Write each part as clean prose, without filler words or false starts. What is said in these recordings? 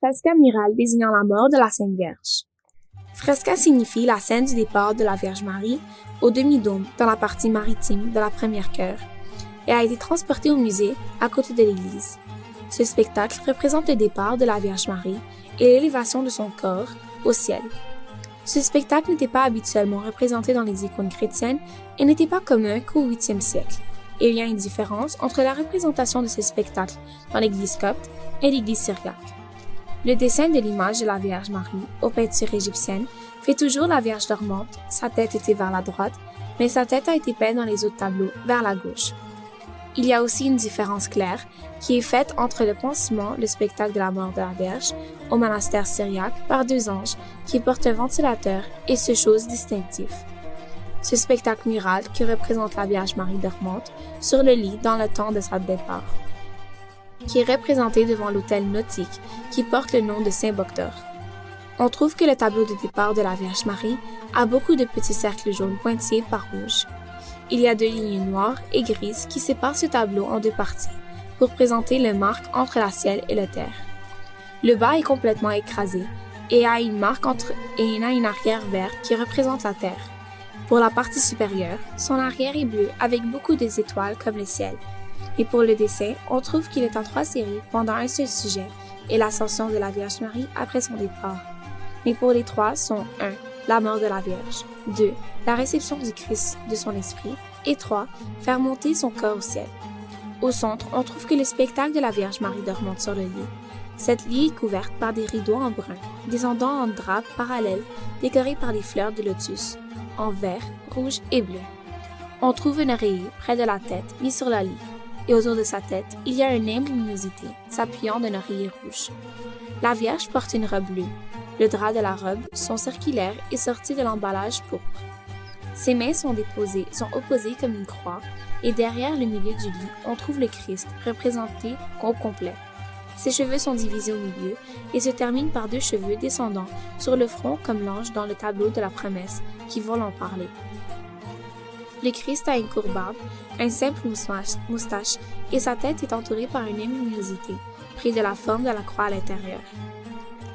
Fresca murale désignant la mort de la Sainte Vierge. Fresca signifie la scène du départ de la Vierge Marie au demi-dôme dans la partie maritime de la première chœur et a été transportée au musée à côté de l'église. Ce spectacle représente le départ de la Vierge Marie et l'élévation de son corps au ciel. Ce spectacle n'était pas habituellement représenté dans les icônes chrétiennes et n'était pas commun qu'au 8e siècle. Il y a une différence entre la représentation de ce spectacle dans l'église copte et l'église syriaque. Le dessin de l'image de la Vierge Marie aux peintures égyptiennes fait toujours la Vierge dormante, sa tête était vers la droite, mais sa tête a été peinte dans les autres tableaux vers la gauche. Il y a aussi une différence claire qui est faite entre le pansement, le spectacle de la mort de la Vierge, au monastère syriaque par deux anges qui portent un ventilateur et ce chose distinctif. Ce spectacle mural qui représente la Vierge Marie dormante sur le lit dans le temps de sa départ, qui est représenté devant l'autel nautique qui porte le nom de Saint-Boctor. On trouve que le tableau de départ de la Vierge Marie a beaucoup de petits cercles jaunes pointillés par rouge. Il y a deux lignes noires et grises qui séparent ce tableau en deux parties pour présenter le marque entre la ciel et la terre. Le bas est complètement écrasé et a une marque et il a une arrière verte qui représente la terre. Pour la partie supérieure, son arrière est bleu avec beaucoup d'étoiles comme le ciel. Et pour le dessin, on trouve qu'il est en 3 séries pendant un seul sujet et l'ascension de la Vierge Marie après son départ. Mais pour les 3 sont 1. La mort de la Vierge, 2. La réception du Christ de son esprit et 3. Faire monter son corps au ciel. Au centre, on trouve que le spectacle de la Vierge Marie dormante sur le lit. Cette lit est couverte par des rideaux en brun, descendant en drap parallèle, décorés par des fleurs de lotus, en vert, rouge et bleu. On trouve un oreiller près de la tête mis sur le lit, et autour de sa tête, il y a une humble luminosité, s'appuyant d'un oreiller rouge. La Vierge porte une robe bleue. Le drap de la robe sont circulaires et sortis de l'emballage pourpre. Ses mains sont opposées comme une croix, et derrière le milieu du lit, on trouve le Christ, représenté au complet. Ses cheveux sont divisés au milieu et se terminent par 2 cheveux descendant sur le front comme l'ange dans le tableau de la promesse qui vole en parler. Le Christ a une courte barbe, un simple moustache et sa tête est entourée par une luminosité, prise de la forme de la croix à l'intérieur.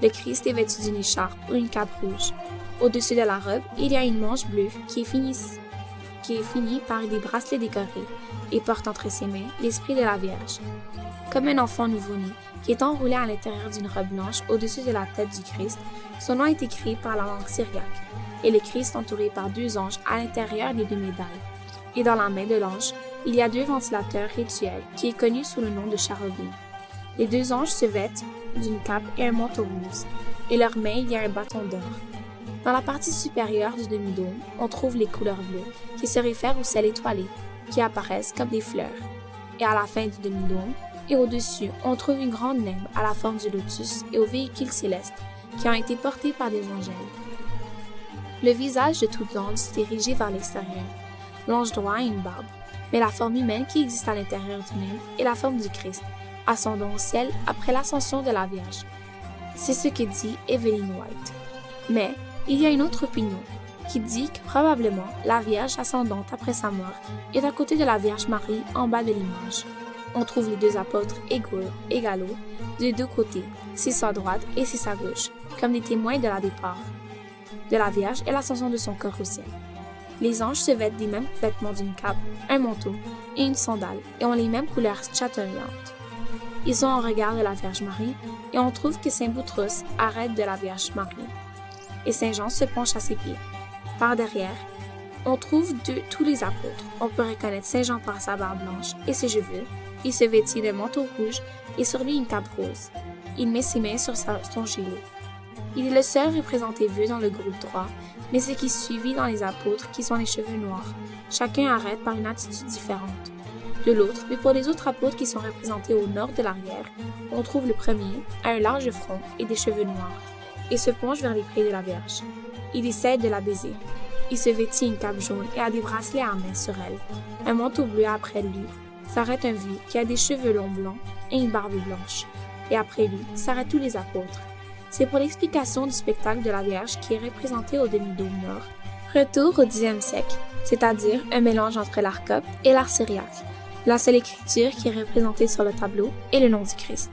Le Christ est vêtu d'une écharpe ou une cape rouge. Au-dessus de la robe, il y a une manche bleue qui est finie par des bracelets décorés et porte entre ses mains l'esprit de la Vierge. Comme un enfant nouveau-né qui est enroulé à l'intérieur d'une robe blanche au-dessus de la tête du Christ, son nom est écrit par la langue syriaque, et le Christ entouré par 2 anges à l'intérieur des 2 médailles. Et dans la main de l'ange, il y a 2 ventilateurs rituels qui est connu sous le nom de chérubim. Les 2 anges se vêtent d'une cape et un manteau rose, et leurs mains il y a un bâton d'or. Dans la partie supérieure du demi-dôme, on trouve les couleurs bleues qui se réfèrent au ciel étoilé, qui apparaissent comme des fleurs. Et à la fin du demi-dôme, et au-dessus, on trouve une grande nimbe à la forme du lotus et aux véhicules célestes qui ont été portés par des angèles. Le visage de toute l'ange est dirigé vers l'extérieur. L'ange droit a une barbe, mais la forme humaine qui existe à l'intérieur du nimbe est la forme du Christ, ascendant au ciel après l'ascension de la Vierge. C'est ce que dit Evelyn White. Mais il y a une autre opinion qui dit que probablement la Vierge ascendante après sa mort est à côté de la Vierge Marie en bas de l'image. On trouve les 2 apôtres égaux des 2 côtés, 6 à droite et 6 à gauche, comme des témoins de la départ de la Vierge et l'ascension de son corps au ciel. Les anges se vêtent des mêmes vêtements d'une cape, un manteau et une sandale et ont les mêmes couleurs chatoyantes. Ils sont en regard de la Vierge Marie et on trouve que Saint Boutros arrête de la Vierge Marie et Saint Jean se penche à ses pieds. Par derrière, on trouve tous les apôtres. On peut reconnaître Saint Jean par sa barbe blanche et ses cheveux. Il se vêtit d'un manteau rouge et sur lui une cape rose. Il met ses mains sur son gilet. Il est le seul représenté vieux dans le groupe droit, mais ce qui suivit dans les apôtres qui sont les cheveux noirs. Chacun arrête par une attitude différente de l'autre, mais pour les autres apôtres qui sont représentés au nord de l'arrière, on trouve le premier a un large front et des cheveux noirs, et se penche vers les pieds de la Vierge. Il essaie de la baiser. Il se vêtit une cape jaune et a des bracelets à main sur elle. Un manteau bleu après lui s'arrête un vieux qui a des cheveux longs blancs et une barbe blanche. Et après lui s'arrêtent tous les apôtres. C'est pour l'explication du spectacle de la Vierge qui est représenté au demi-dôme nord. Retour au 10e siècle, c'est-à-dire un mélange entre l'art copte et l'art syriaque. La seule écriture qui est représentée sur le tableau est le nom du Christ.